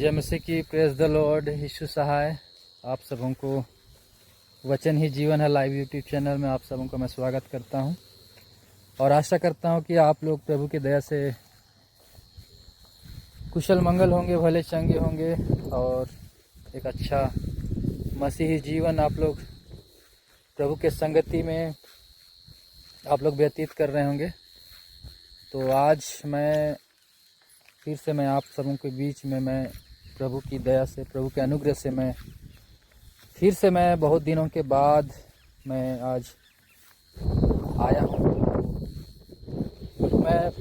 जय मसीह की। Praise the lord. यीशु सहाय। आप सबों को वचन ही जीवन है लाइव यूट्यूब चैनल में आप सबों का मैं स्वागत करता हूं और आशा करता हूं कि आप लोग प्रभु की दया से कुशल मंगल होंगे, भले चंगे होंगे और एक अच्छा मसीही जीवन आप लोग प्रभु के संगति में आप लोग व्यतीत कर रहे होंगे। तो आज फिर से मैं आप सबों के बीच में मैं प्रभु की दया से, प्रभु के अनुग्रह से मैं बहुत दिनों के बाद मैं आज आया हूँ। मैं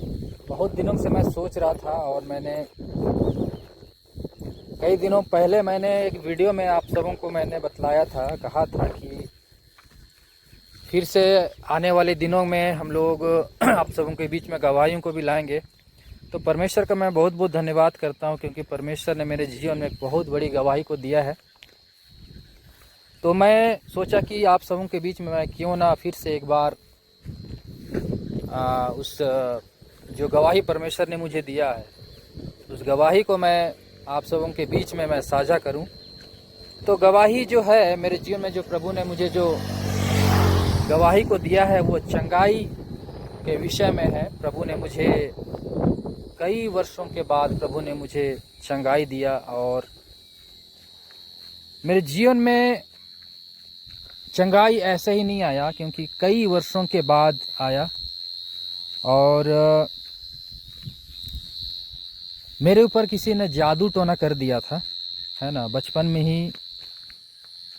बहुत दिनों से मैं सोच रहा था और मैंने कई दिनों पहले मैंने एक वीडियो में आप सबों को मैंने बतलाया था, कहा था कि फिर से आने वाले दिनों में हम लोग आप सबों के बीच में गवाहियों को भी लाएंगे। तो परमेश्वर का मैं बहुत बहुत धन्यवाद करता हूं, क्योंकि परमेश्वर ने मेरे जीवन में एक बहुत बड़ी गवाही को दिया है। तो मैं सोचा कि आप सबों के बीच में मैं क्यों ना फिर से एक बार उस जो गवाही परमेश्वर ने मुझे दिया है उस गवाही को मैं आप सबों के बीच में मैं साझा करूं। तो गवाही जो है मेरे जीवन में, जो प्रभु ने मुझे जो गवाही को दिया है वो चंगाई के विषय में है। प्रभु ने मुझे कई वर्षों के बाद प्रभु ने मुझे चंगाई दिया और मेरे जीवन में चंगाई ऐसे ही नहीं आया, क्योंकि कई वर्षों के बाद आया। और मेरे ऊपर किसी ने जादू टोना कर दिया था, है ना। बचपन में ही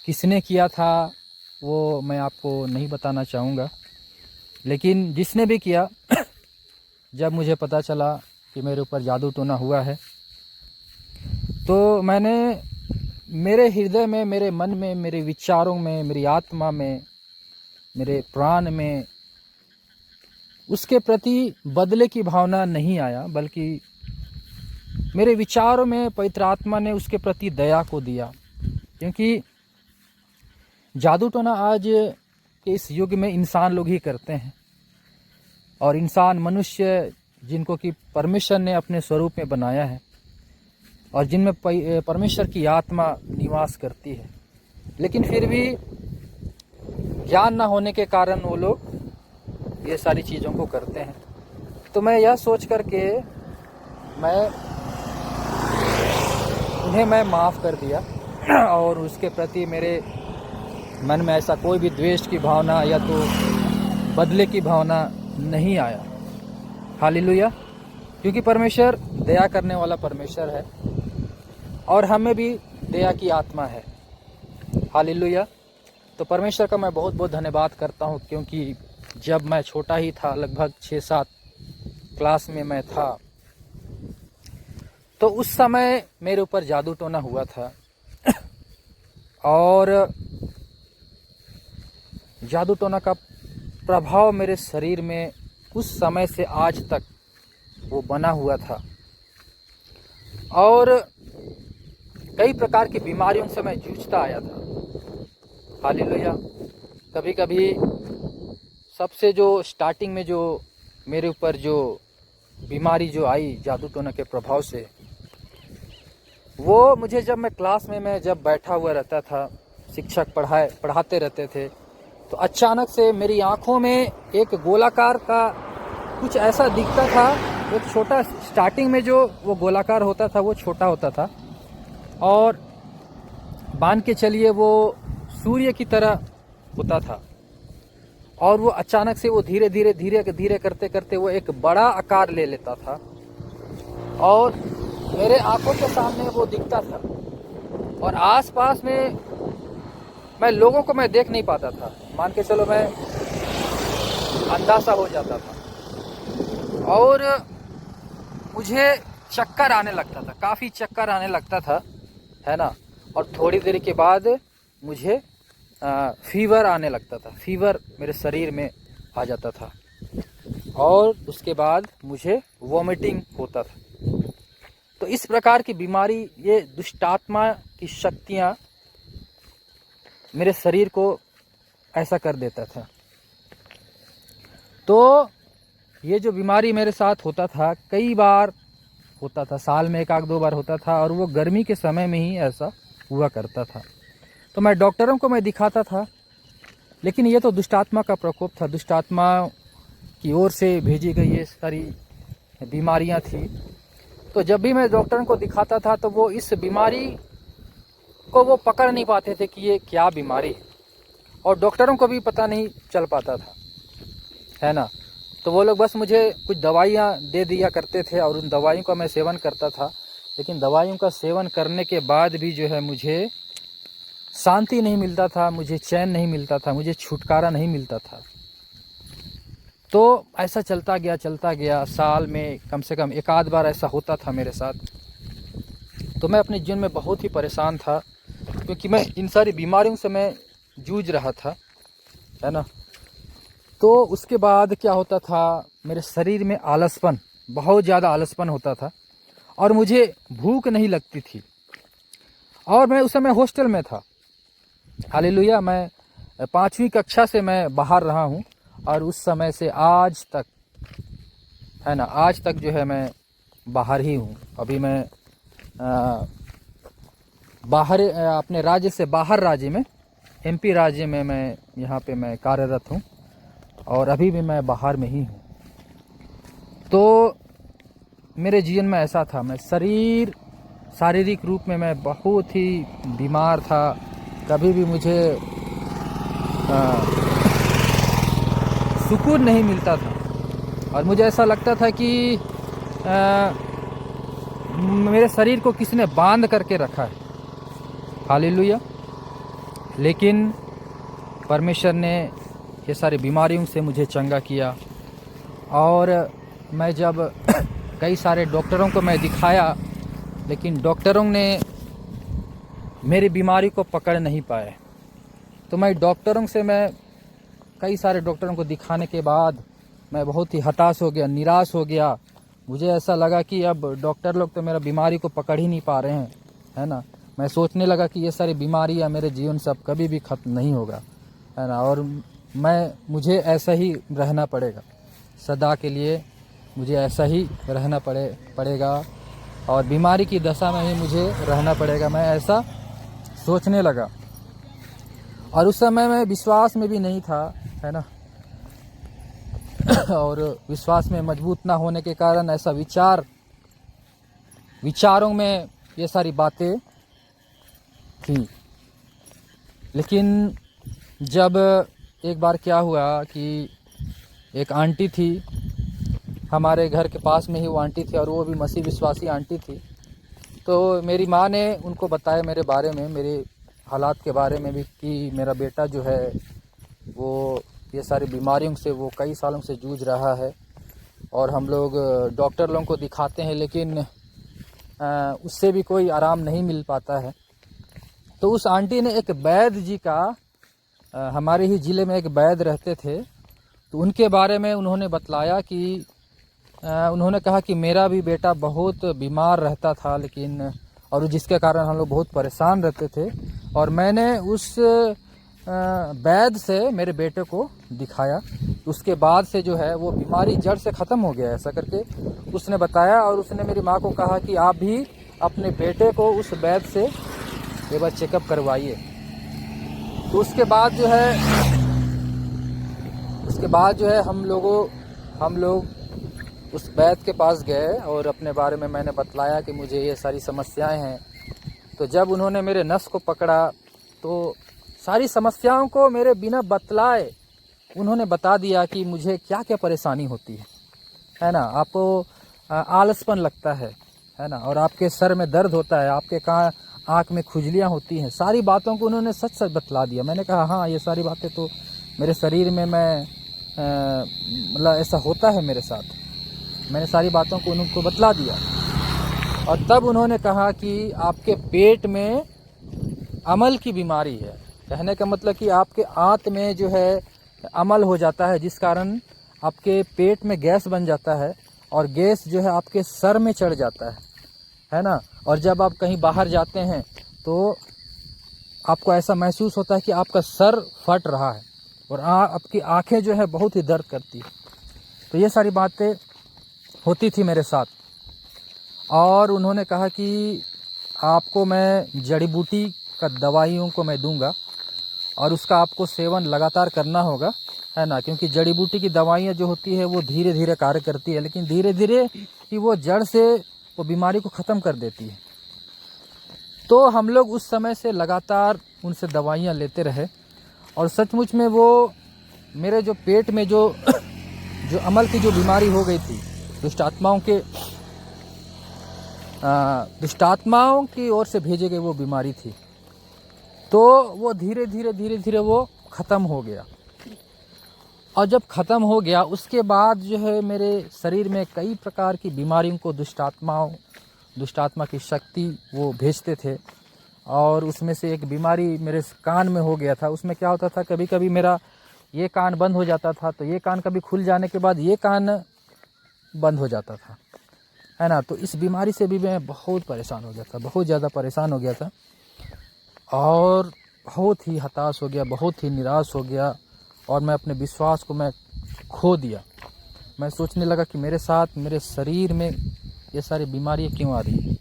किसने किया था वो मैं आपको नहीं बताना चाहूँगा, लेकिन जिसने भी किया जब मुझे पता चला कि मेरे ऊपर जादू टोना हुआ है, तो मैंने मेरे हृदय में, मेरे मन में, मेरे विचारों में, मेरी आत्मा में, मेरे प्राण में उसके प्रति बदले की भावना नहीं आया, बल्कि मेरे विचारों में पवित्र आत्मा ने उसके प्रति दया को दिया। क्योंकि जादू टोना आज के इस युग में इंसान लोग ही करते हैं, और इंसान मनुष्य जिनको कि परमेश्वर ने अपने स्वरूप में बनाया है और जिनमें परमेश्वर की आत्मा निवास करती है, लेकिन फिर भी ज्ञान ना होने के कारण वो लोग ये सारी चीज़ों को करते हैं। तो मैं यह सोच करके उन्हें माफ़ कर दिया और उसके प्रति मेरे मन में ऐसा कोई भी द्वेष की भावना या तो बदले की भावना नहीं आया। हालेलुया। क्योंकि परमेश्वर दया करने वाला परमेश्वर है और हमें भी दया की आत्मा है। हालेलुया। तो परमेश्वर का मैं बहुत बहुत धन्यवाद करता हूँ, क्योंकि जब मैं छोटा ही था, लगभग 6-7 क्लास में मैं था, तो उस समय मेरे ऊपर जादू टोना हुआ था। और जादू टोना का प्रभाव मेरे शरीर में उस समय से आज तक वो बना हुआ था और कई प्रकार की बीमारियों से मैं जूझता आया था। हालेलुया। कभी कभी सबसे जो स्टार्टिंग में जो मेरे ऊपर जो बीमारी जो आई जादू टोना के प्रभाव से, वो मुझे जब मैं क्लास में मैं जब बैठा हुआ रहता था, शिक्षक पढ़ाते रहते थे, तो अचानक से मेरी आंखों में एक गोलाकार का कुछ ऐसा दिखता था। एक छोटा, स्टार्टिंग में जो वो गोलाकार होता था वो छोटा होता था और मान के चलिए वो सूर्य की तरह होता था, और वो अचानक से वो धीरे धीरे करते करते वो एक बड़ा आकार ले लेता था और मेरे आंखों के सामने वो दिखता था और आसपास में मैं लोगों को मैं देख नहीं पाता था। मान के चलो मैं अंधा सा हो जाता था और मुझे चक्कर आने लगता था, काफ़ी चक्कर आने लगता था, है ना। और थोड़ी देर के बाद मुझे फीवर आने लगता था, फीवर मेरे शरीर में आ जाता था और उसके बाद मुझे वॉमिटिंग होता था। तो इस प्रकार की बीमारी, ये दुष्टात्मा की शक्तियाँ मेरे शरीर को ऐसा कर देता था। तो ये जो बीमारी मेरे साथ होता था, कई बार होता था, साल में 1-2 बार होता था, और वो गर्मी के समय में ही ऐसा हुआ करता था। तो मैं डॉक्टरों को मैं दिखाता था, लेकिन ये तो दुष्टात्मा का प्रकोप था, दुष्टात्मा की ओर से भेजी गई ये सारी बीमारियां थी। तो जब भी मैं डॉक्टरों को दिखाता था तो वो इस बीमारी को वो पकड़ नहीं पाते थे कि ये क्या बीमारी है, और डॉक्टरों को भी पता नहीं चल पाता था, है ना। तो वो लोग बस मुझे कुछ दवाइयाँ दे दिया करते थे और उन दवाइयों का मैं सेवन करता था, लेकिन दवाइयों का सेवन करने के बाद भी जो है मुझे शांति नहीं मिलता था, मुझे चैन नहीं मिलता था, मुझे छुटकारा नहीं मिलता था। तो ऐसा चलता गया, साल में कम से कम 1-8 बार ऐसा होता था मेरे साथ। तो मैं अपने जीवन में बहुत ही परेशान था, क्योंकि मैं इन सारी बीमारियों से मैं जूझ रहा था, है ना। तो उसके बाद क्या होता था, मेरे शरीर में आलसपन, बहुत ज़्यादा आलसपन होता था, और मुझे भूख नहीं लगती थी। और मैं उस समय हॉस्टल में था, हालेलुया। मैं 5वीं कक्षा से मैं बाहर रहा हूँ, और उस समय से आज तक, है ना, आज तक जो है मैं बाहर ही हूँ। अभी मैं बाहर अपने राज्य से बाहर राज्य में, MP राज्य में मैं यहाँ पे मैं कार्यरत हूँ, और अभी भी मैं बाहर में ही हूँ। तो मेरे जीवन में ऐसा था, मैं शारीरिक रूप में मैं बहुत ही बीमार था। कभी भी मुझे सुकून नहीं मिलता था, और मुझे ऐसा लगता था कि मेरे शरीर को किसने बांध करके रखा है, हालेलुया। लेकिन परमेश्वर ने ये सारी बीमारियों से मुझे चंगा किया, और मैं जब कई सारे डॉक्टरों को मैं दिखाया, लेकिन डॉक्टरों ने मेरी बीमारी को पकड़ नहीं पाए। तो मैं कई सारे डॉक्टरों को दिखाने के बाद मैं बहुत ही हताश हो गया, निराश हो गया। मुझे ऐसा लगा कि अब डॉक्टर लोग तो मेरा बीमारी को पकड़ ही नहीं पा रहे हैं, है ना। मैं सोचने लगा कि ये सारी बीमारियां मेरे जीवन से अब कभी भी ख़त्म नहीं होगा, है ना, और मुझे ऐसा ही रहना पड़ेगा, सदा के लिए मुझे ऐसा ही रहना पड़ेगा, और बीमारी की दशा में ही मुझे रहना पड़ेगा। मैं ऐसा सोचने लगा, और उस समय मैं विश्वास में भी नहीं था, है ना। और विश्वास में मजबूत ना होने के कारण ऐसा विचारों में ये सारी बातें थी। लेकिन जब एक बार क्या हुआ कि एक आंटी थी, हमारे घर के पास में ही वो आंटी थी, और वो भी मसीह विश्वासी आंटी थी। तो मेरी माँ ने उनको बताया मेरे बारे में, मेरे हालात के बारे में भी, कि मेरा बेटा जो है वो ये सारी बीमारियों से वो कई सालों से जूझ रहा है, और हम लोग डॉक्टर लोगों को दिखाते हैं, लेकिन उससे भी कोई आराम नहीं मिल पाता है। तो उस आंटी ने एक वैद्य जी का, हमारे ही ज़िले में एक वैद्य रहते थे, तो उनके बारे में उन्होंने बतलाया कि उन्होंने कहा कि मेरा भी बेटा बहुत बीमार रहता था, लेकिन और जिसके कारण हम लोग बहुत परेशान रहते थे, और मैंने उस वैद्य से मेरे बेटे को दिखाया। उसके बाद से जो है वो बीमारी जड़ से ख़त्म हो गया, ऐसा करके उसने बताया। और उसने मेरी माँ को कहा कि आप भी अपने बेटे को उस वैद्य से एक बार चेकअप करवाइए। तो उसके बाद जो है हम लोग उस वैद्य के पास गए, और अपने बारे में मैंने बतलाया कि मुझे ये सारी समस्याएं हैं। तो जब उन्होंने मेरे नस को पकड़ा, तो सारी समस्याओं को मेरे बिना बतलाए उन्होंने बता दिया कि मुझे क्या क्या परेशानी होती है ना। आपको आलसपन लगता है ना, और आपके सर में दर्द होता है, आपके आँख में खुजलियाँ होती हैं। सारी बातों को उन्होंने सच सच बतला दिया। मैंने कहा हाँ, ये सारी बातें तो मेरे शरीर में मतलब ऐसा होता है मेरे साथ। मैंने सारी बातों को उनको बतला दिया, और तब उन्होंने कहा कि आपके पेट में अमल की बीमारी है। कहने का मतलब कि आपके आंत में जो है अमल हो जाता है, जिस कारण आपके पेट में गैस बन जाता है, और गैस जो है आपके सर में चढ़ जाता है ना। और जब आप कहीं बाहर जाते हैं तो आपको ऐसा महसूस होता है कि आपका सर फट रहा है, और आपकी आंखें जो है बहुत ही दर्द करती है। तो ये सारी बातें होती थी मेरे साथ। और उन्होंने कहा कि आपको मैं जड़ी बूटी का दवाइयों को मैं दूंगा और उसका आपको सेवन लगातार करना होगा, है ना, क्योंकि जड़ी बूटी की दवाइयाँ जो होती है वो धीरे धीरे कार्य करती है, लेकिन धीरे धीरे कि वो जड़ से वो बीमारी को ख़त्म कर देती है। तो हम लोग उस समय से लगातार उनसे दवाइयाँ लेते रहे और सचमुच में वो मेरे जो पेट में जो अमल की जो बीमारी हो गई थी, दुष्टात्माओं की ओर से भेजे गए वो बीमारी थी, तो वो धीरे धीरे वो ख़त्म हो गया। और जब ख़त्म हो गया उसके बाद जो है मेरे शरीर में कई प्रकार की बीमारियों को दुष्टात्मा की शक्ति वो भेजते थे। और उसमें से एक बीमारी मेरे कान में हो गया था। उसमें क्या होता था, कभी कभी मेरा ये कान बंद हो जाता था, तो ये कान कभी खुल जाने के बाद ये कान बंद हो जाता था, है ना। तो इस बीमारी से भी मैं बहुत परेशान हो गया था, बहुत ज़्यादा परेशान हो गया था और बहुत ही हताश हो गया, बहुत ही निराश हो गया और मैं अपने विश्वास को मैं खो दिया। मैं सोचने लगा कि मेरे साथ मेरे शरीर में ये सारी बीमारियाँ क्यों आ रही हैं।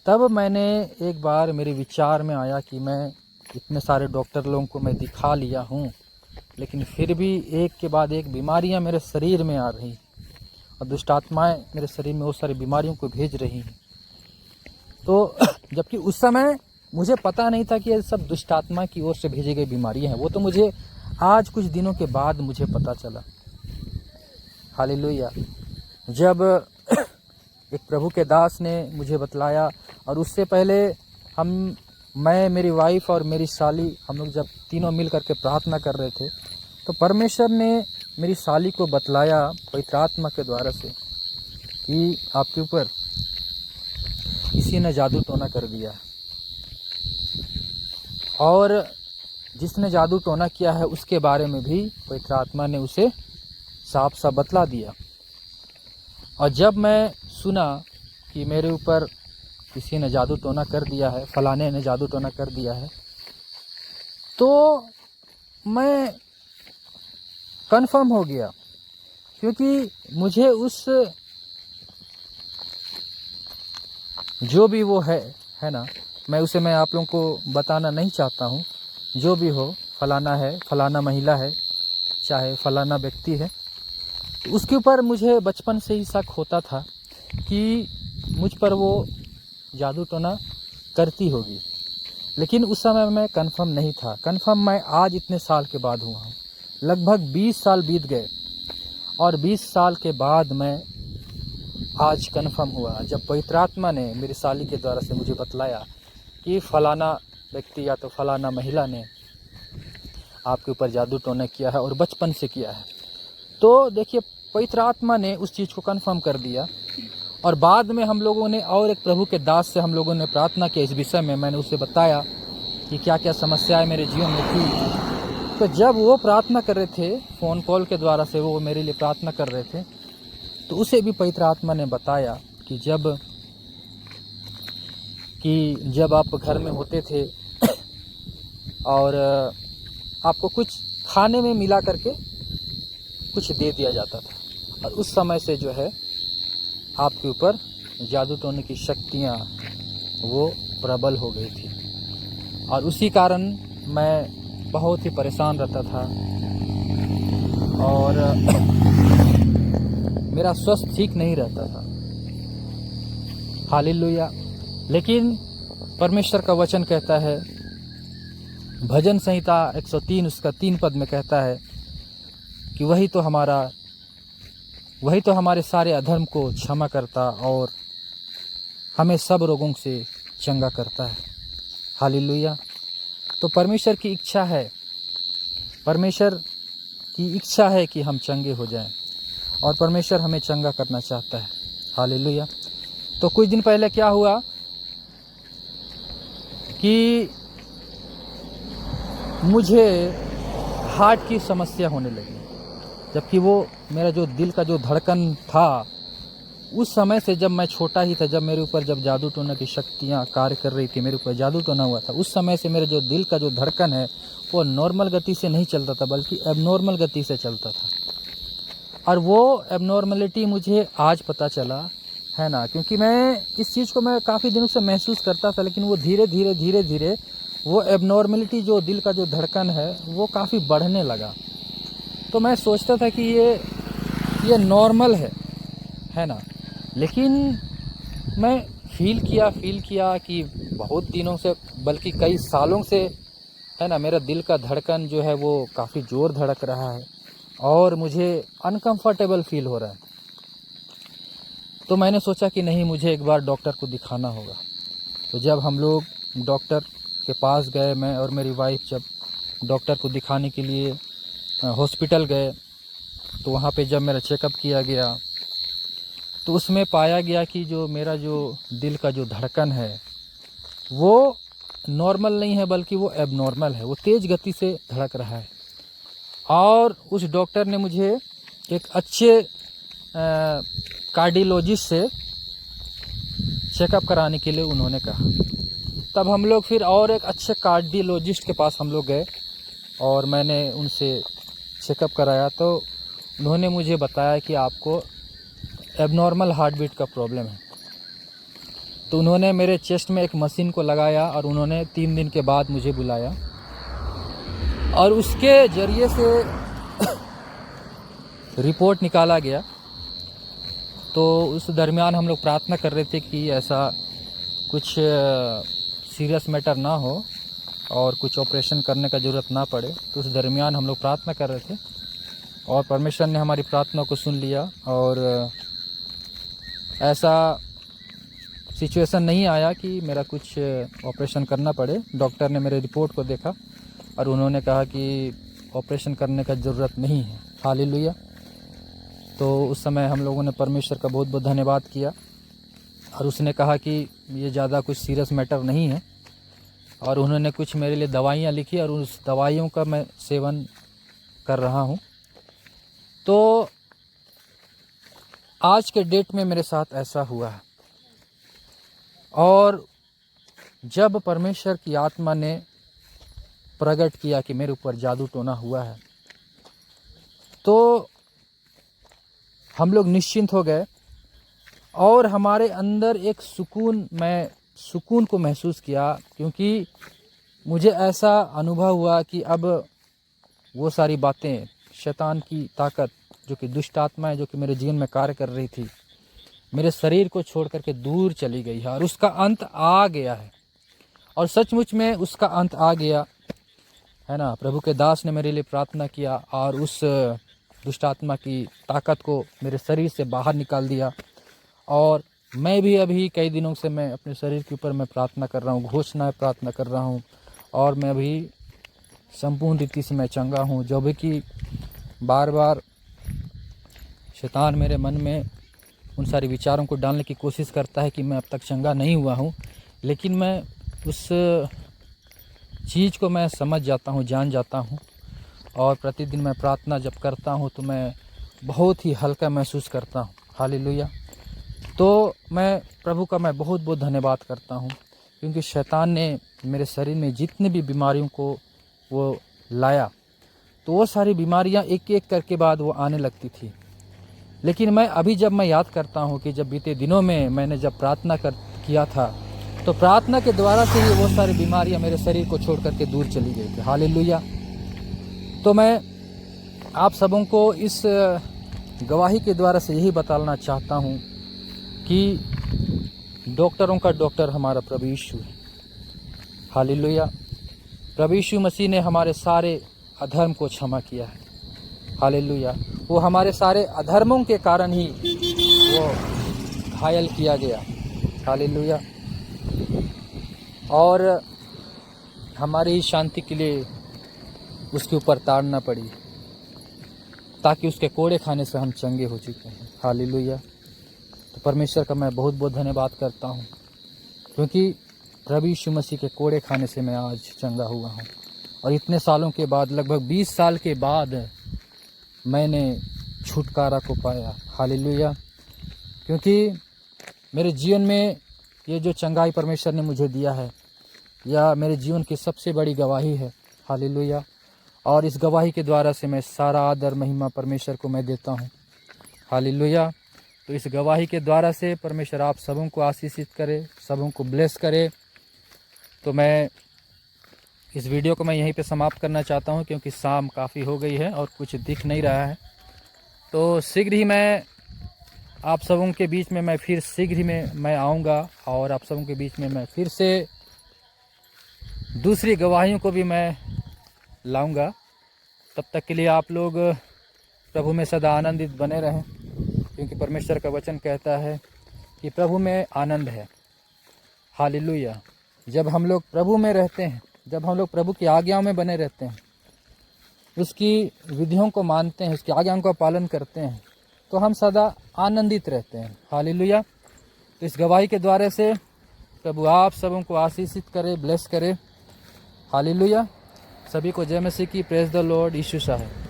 तब मैंने एक बार मेरे विचार में आया कि मैं इतने सारे डॉक्टर लोगों को मैं दिखा लिया हूँ, लेकिन फिर भी एक के बाद एक बीमारियाँ मेरे शरीर में आ रही और दुष्टात्माएँ मेरे शरीर में वो सारी बीमारियों को भेज रही हैं। तो जबकि उस समय मुझे पता नहीं था कि ये सब दुष्टात्मा की ओर से भेजी गई बीमारियाँ हैं, वो तो मुझे आज कुछ दिनों के बाद मुझे पता चला। हालेलुया। जब एक प्रभु के दास ने मुझे बतलाया, और उससे पहले मैं मेरी वाइफ और मेरी साली, हम लोग जब तीनों मिल करके प्रार्थना कर रहे थे, तो परमेश्वर ने मेरी साली को बतलाया पवित्र आत्मा के द्वारा से कि आपके ऊपर किसी ने जादू टोना कर दिया, और जिसने जादू टोना किया है उसके बारे में भी पवित्र आत्मा ने उसे साफ साफ बतला दिया। और जब मैं सुना कि मेरे ऊपर किसी ने जादू टोना कर दिया है, फलाने ने जादू टोना कर दिया है, तो मैं कंफर्म हो गया, क्योंकि मुझे उस जो भी वो है ना, मैं उसे मैं आप लोगों को बताना नहीं चाहता हूँ। जो भी हो, फलाना है, फलाना महिला है, चाहे फलाना व्यक्ति है, उसके ऊपर मुझे बचपन से ही शक होता था कि मुझ पर वो जादू टोना करती होगी, लेकिन उस समय मैं कंफर्म नहीं था। कंफर्म मैं आज इतने साल के बाद हुआ हूँ। लगभग 20 साल बीत गए और 20 साल के बाद मैं आज कंफर्म हुआ, जब पवित्र आत्मा ने मेरी साली के द्वारा से मुझे बतलाया कि फलाना व्यक्ति या तो फलाना महिला ने आपके ऊपर जादू टोना किया है और बचपन से किया है। तो देखिए, पवित्र आत्मा ने उस चीज़ को कंफर्म कर दिया। और बाद में हम लोगों ने और एक प्रभु के दास से हम लोगों ने प्रार्थना की इस विषय में। मैंने उसे बताया कि क्या क्या समस्याएं मेरे जीवन में थी। तो जब वो प्रार्थना कर रहे थे, फ़ोन कॉल के द्वारा से वो मेरे लिए प्रार्थना कर रहे थे, तो उसे भी पवित्र आत्मा ने बताया कि जब आप घर में होते थे और आपको कुछ खाने में मिला करके कुछ दे दिया जाता था, और उस समय से जो है आपके ऊपर जादू टोने की शक्तियाँ वो प्रबल हो गई थी, और उसी कारण मैं बहुत ही परेशान रहता था और मेरा स्वास्थ्य ठीक नहीं रहता था। हालेलुया। लेकिन परमेश्वर का वचन कहता है, भजन संहिता 103 उसका 3 पद में कहता है कि वही तो हमारे सारे अधर्म को क्षमा करता और हमें सब रोगों से चंगा करता है। हालेलुया। तो परमेश्वर की इच्छा है कि हम चंगे हो जाएं, और परमेश्वर हमें चंगा करना चाहता है। हालेलुया। तो कुछ दिन पहले क्या हुआ कि मुझे हार्ट की समस्या होने लगी, जबकि वो मेरा जो दिल का जो धड़कन था, उस समय से जब मैं छोटा ही था, जब मेरे ऊपर जब जादू टोना की शक्तियाँ कार्य कर रही थी, मेरे ऊपर जादू टोना हुआ था, उस समय से मेरे जो दिल का जो धड़कन है वो नॉर्मल गति से नहीं चलता था, बल्कि एबनॉर्मल गति से चलता था। और वो एबनॉर्मलिटी मुझे आज पता चला है ना, क्योंकि मैं इस चीज़ को मैं काफ़ी दिनों से महसूस करता था, लेकिन वो धीरे धीरे वो एबनॉर्मलिटी जो दिल का जो धड़कन है वो काफ़ी बढ़ने लगा। तो मैं सोचता था कि ये नॉर्मल है ना, लेकिन मैं फील किया कि बहुत दिनों से, बल्कि कई सालों से, है ना, मेरा दिल का धड़कन जो है वो काफ़ी ज़ोर धड़क रहा है और मुझे अनकंफर्टेबल फील हो रहा है। तो मैंने सोचा कि नहीं, मुझे एक बार डॉक्टर को दिखाना होगा। तो जब हम लोग डॉक्टर के पास गए, मैं और मेरी वाइफ जब डॉक्टर को दिखाने के लिए हॉस्पिटल गए, तो वहाँ पे जब मेरा चेकअप किया गया तो उसमें पाया गया कि जो मेरा जो दिल का जो धड़कन है वो नॉर्मल नहीं है, बल्कि वो एबनॉर्मल है, वो तेज़ गति से धड़क रहा है। और उस डॉक्टर ने मुझे एक अच्छे कार्डियोलॉजिस्ट से चेकअप कराने के लिए उन्होंने कहा। तब हम लोग फिर और एक अच्छे कार्डियोलॉजिस्ट के पास हम लोग गए और मैंने उनसे चेकअप कराया। तो उन्होंने मुझे बताया कि आपको एबनॉर्मल हार्ट बीट का प्रॉब्लम है। तो उन्होंने मेरे चेस्ट में एक मशीन को लगाया और उन्होंने 3 दिन के बाद मुझे बुलाया और उसके ज़रिए से रिपोर्ट निकाला गया। तो उस दरमियान हम लोग प्रार्थना कर रहे थे कि ऐसा कुछ सीरियस मैटर ना हो और कुछ ऑपरेशन करने का ज़रूरत ना पड़े। तो उस दरमियान हम लोग प्रार्थना कर रहे थे और परमेश्वर ने हमारी प्रार्थना को सुन लिया और ऐसा सिचुएशन नहीं आया कि मेरा कुछ ऑपरेशन करना पड़े। डॉक्टर ने मेरे रिपोर्ट को देखा और उन्होंने कहा कि ऑपरेशन करने का ज़रूरत नहीं है। हालेलुया। तो उस समय हम लोगों ने परमेश्वर का बहुत बहुत धन्यवाद किया और उसने कहा कि ये ज़्यादा कुछ सीरियस मैटर नहीं है और उन्होंने कुछ मेरे लिए दवाइयाँ लिखी और उस दवाइयों का मैं सेवन कर रहा हूँ। तो आज के डेट में मेरे साथ ऐसा हुआ है और जब परमेश्वर की आत्मा ने प्रकट किया कि मेरे ऊपर जादू टोना हुआ है, तो हम लोग निश्चिंत हो गए और हमारे अंदर एक सुकून को महसूस किया, क्योंकि मुझे ऐसा अनुभव हुआ कि अब वो सारी बातें, शैतान की ताकत, जो कि दुष्ट आत्माएं जो कि मेरे जीवन में कार्य कर रही थी, मेरे शरीर को छोड़ करके दूर चली गई है और उसका अंत आ गया है। और सचमुच में उसका अंत आ गया है ना। प्रभु के दास ने मेरे लिए प्रार्थना किया और उस दुष्ट आत्मा की ताकत को मेरे शरीर से बाहर निकाल दिया। और मैं भी अभी कई दिनों से मैं अपने शरीर के ऊपर मैं प्रार्थना कर रहा हूँ, घोषणाएं प्रार्थना कर रहा हूँ और मैं अभी संपूर्ण रीति से मैं चंगा हूँ। जो भी कि बार बार शैतान मेरे मन में उन सारे विचारों को डालने की कोशिश करता है कि मैं अब तक चंगा नहीं हुआ हूँ, लेकिन मैं उस चीज़ को मैं समझ जाता हूँ, जान जाता हूँ और प्रतिदिन मैं प्रार्थना जब करता हूँ तो मैं बहुत ही हल्का महसूस करता हूँ। हालेलुया। तो मैं प्रभु का मैं बहुत बहुत धन्यवाद करता हूँ, क्योंकि शैतान ने मेरे शरीर में जितने भी बीमारियों को वो लाया, तो वो सारी बीमारियाँ एक एक करके बाद वो आने लगती थी। लेकिन मैं अभी जब मैं याद करता हूँ कि जब बीते दिनों में मैंने जब प्रार्थना किया था, तो प्रार्थना के द्वारा से ही वो सारी बीमारियाँ मेरे शरीर को छोड़ करके दूर चली गई थी। हालेलुया। तो मैं आप सबों को इस गवाही के द्वारा से यही बताना चाहता हूँ कि डॉक्टरों का डॉक्टर हमारा प्रभु यीशु है। हालेलुया। प्रभु यीशु मसीह ने हमारे सारे अधर्म को क्षमा किया है। हालेलुया। वो हमारे सारे अधर्मों के कारण ही वो घायल किया गया। हालेलुया। और हमारी ही शांति के लिए उसके ऊपर ताड़ना पड़ी, ताकि उसके कोड़े खाने से हम चंगे हो चुके हैं। हालेलुया। तो परमेश्वर का मैं बहुत बहुत धन्यवाद करता हूँ, क्योंकि प्रभु यीशु मसीह के कोड़े खाने से मैं आज चंगा हुआ हूँ और इतने सालों के बाद, लगभग 20 साल के बाद मैंने छुटकारा को पाया। हालेलुया। क्योंकि मेरे जीवन में ये जो चंगाई परमेश्वर ने मुझे दिया है, यह मेरे जीवन की सबसे बड़ी गवाही है। हालेलुया। और इस गवाही के द्वारा से मैं सारा आदर महिमा परमेश्वर को मैं देता हूँ। हालेलुया। तो इस गवाही के द्वारा से परमेश्वर आप सबों को आशीषित करे, सबों को ब्लेस करे। तो मैं इस वीडियो को मैं यहीं पे समाप्त करना चाहता हूं, क्योंकि शाम काफ़ी हो गई है और कुछ दिख नहीं रहा है। तो शीघ्र ही मैं आप सबों के बीच में फिर शीघ्र ही मैं आऊँगा और आप सबों के बीच में मैं फिर से दूसरी गवाहियों को भी मैं लाऊंगा। तब तक के लिए आप लोग प्रभु में सदा आनंदित बने रहें, क्योंकि परमेश्वर का वचन कहता है कि प्रभु में आनंद है। हालेलुया। जब हम लोग प्रभु में रहते हैं, जब हम लोग प्रभु की आज्ञाओं में बने रहते हैं, उसकी विधियों को मानते हैं, उसकी आज्ञाओं का पालन करते हैं, तो हम सदा आनंदित रहते हैं। हालेलुया। तो इस गवाही के द्वारा से प्रभु आप सबों को आशीषित करे, ब्लेस करे। हालेलुया। सभी को जय मसीह की। Praise the lord. यीशु शाह है।